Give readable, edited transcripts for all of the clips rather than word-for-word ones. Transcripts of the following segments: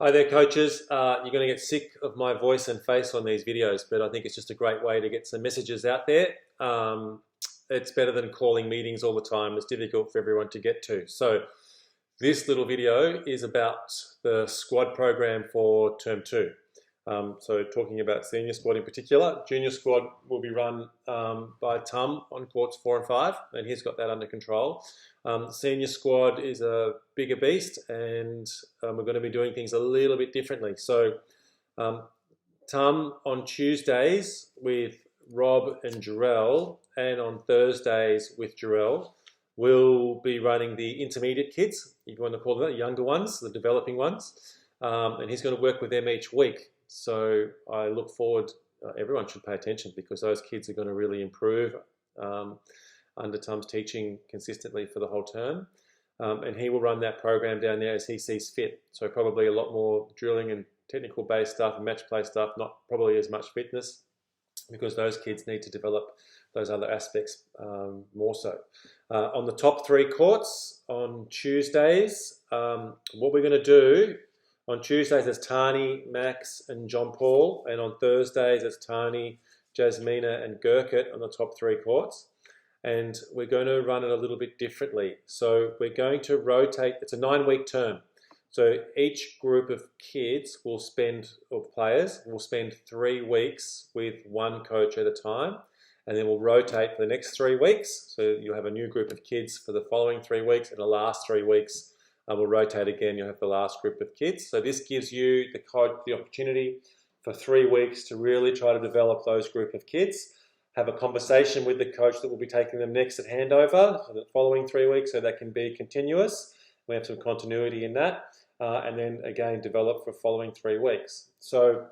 Hi there, coaches. You're going to get sick of my voice and face on these videos, but I think it's just a great way to get some messages out there. It's better than calling meetings all the time. It's difficult for everyone to get to. So this little video is about the squad program for term two. So talking about senior squad in particular. Junior squad will be run by Tom on courts 4 and 5, and he's got that under control. Senior squad is a bigger beast, and we're going to be doing things a little bit differently. So Tom on Tuesdays with Rob and Jarrell, and on Thursdays with Jarrell, we'll be running the intermediate kids, if you want to call them that, the younger ones, the developing ones, and he's going to work with them each week. So I look forward, everyone should pay attention because those kids are going to really improve under Tom's teaching consistently for the whole term. And he will run that program down there as he sees fit. So probably a lot more drilling and technical based stuff and match play stuff, not probably as much fitness because those kids need to develop those other aspects more so. On the top 3 courts on Tuesdays, what we're going to do on Tuesdays, it's Tani, Max, and John Paul. And on Thursdays, it's Tani, Jasmina, and Gurkit on the top 3 courts. And we're going to run it a little bit differently. So we're going to rotate. It's a 9-week term. So each group of kids will spend, or players, will spend 3 weeks with one coach at a time. And then we'll rotate for the next 3 weeks. So you'll have a new group of kids for the following 3 weeks, and the last 3 weeks we'll rotate again. You'll have the last group of kids. So this gives you the opportunity for 3 weeks to really try to develop those group of kids. Have a conversation with the coach that will be taking them next at handover for the following 3 weeks so that can be continuous. We have some continuity in that. And then again, develop for the following 3 weeks. So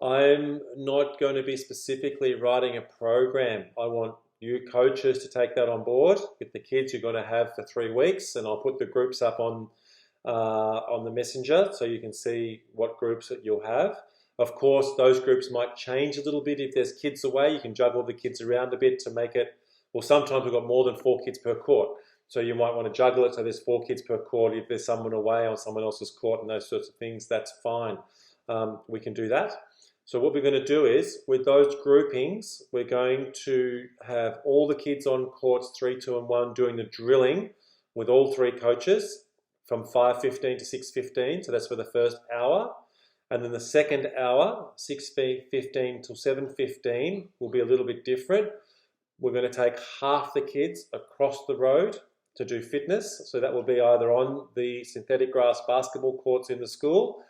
I'm not going to be specifically writing a program. I want you coaches to take that on board with the kids you're going to have for 3 weeks, and I'll put the groups up on the messenger so you can see what groups that you'll have. Of course, those groups might change a little bit if there's kids away. You can juggle the kids around a bit to make it, well, sometimes we've got more than 4 kids per court. So you might want to juggle it so there's 4 kids per court. If there's someone away on someone else's court and those sorts of things, that's fine. We can do that. So what we're going to do is, with those groupings, we're going to have all the kids on courts 3, 2, and 1 doing the drilling with all 3 coaches from 5:15 to 6:15. So that's for the first hour. And then the second hour, 6:15 till 7:15, will be a little bit different. We're going to take half the kids across the road to do fitness. So that will be either on the synthetic grass basketball courts in the school,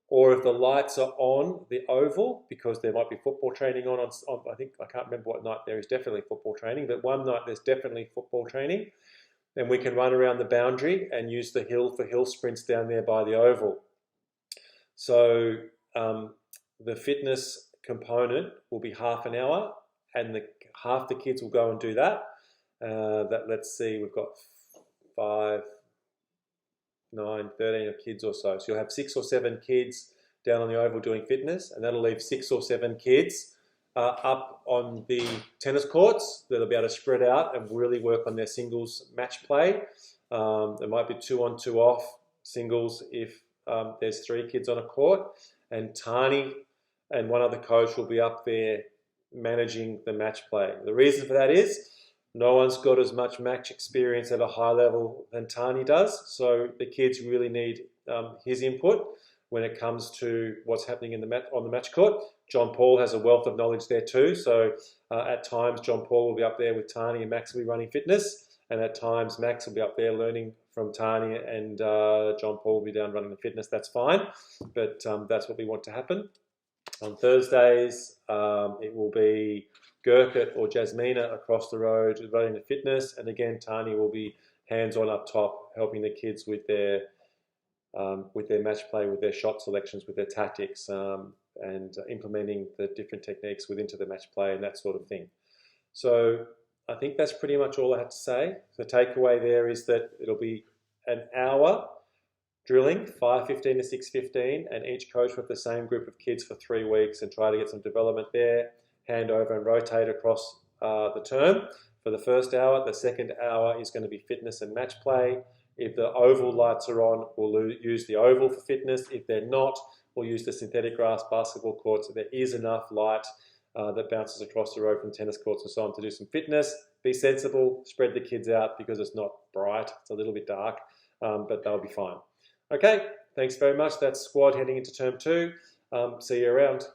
or if the lights are on the oval, because there might be football training on I think, I can't remember what night there is definitely football training, but one night there's definitely football training, then we can run around the boundary and use the hill for hill sprints down there by the oval. So the fitness component will be half an hour, and half the kids will go and do that. Let's see, we've got 5, 9, 13 of kids or so. So you'll have 6 or 7 kids down on the oval doing fitness, and that'll leave 6 or 7 kids up on the tennis courts that'll be able to spread out and really work on their singles match play. There might be 2 on 2 off singles if there's 3 kids on a court, and Tani and one other coach will be up there managing the match play. The reason for that is no one's got as much match experience at a high level than Tani does, so the kids really need his input when it comes to what's happening on the match court. John Paul has a wealth of knowledge there too, so at times John Paul will be up there with Tani and Max will be running fitness, and at times Max will be up there learning from Tani and John Paul will be down running the fitness. That's fine, but that's what we want to happen. On Thursdays, it will be Gurkit or Jasmina across the road running the fitness, and again Tani will be hands-on up top helping the kids with their match play, with their shot selections, with their tactics, and implementing the different techniques into the match play and that sort of thing. So I think that's pretty much all I have to say. The takeaway there is that it'll be an hour drilling, 5:15 to 6:15, and each coach with the same group of kids for 3 weeks and try to get some development there, hand over and rotate across the term for the first hour. The second hour is going to be fitness and match play. If the oval lights are on, we'll use the oval for fitness. If they're not, we'll use the synthetic grass basketball courts. So there is enough light that bounces across the road from tennis courts and so on to do some fitness. Be sensible, spread the kids out because it's not bright, it's a little bit dark, but they'll be fine. Okay, thanks very much. That's squad heading into term 2. See you around.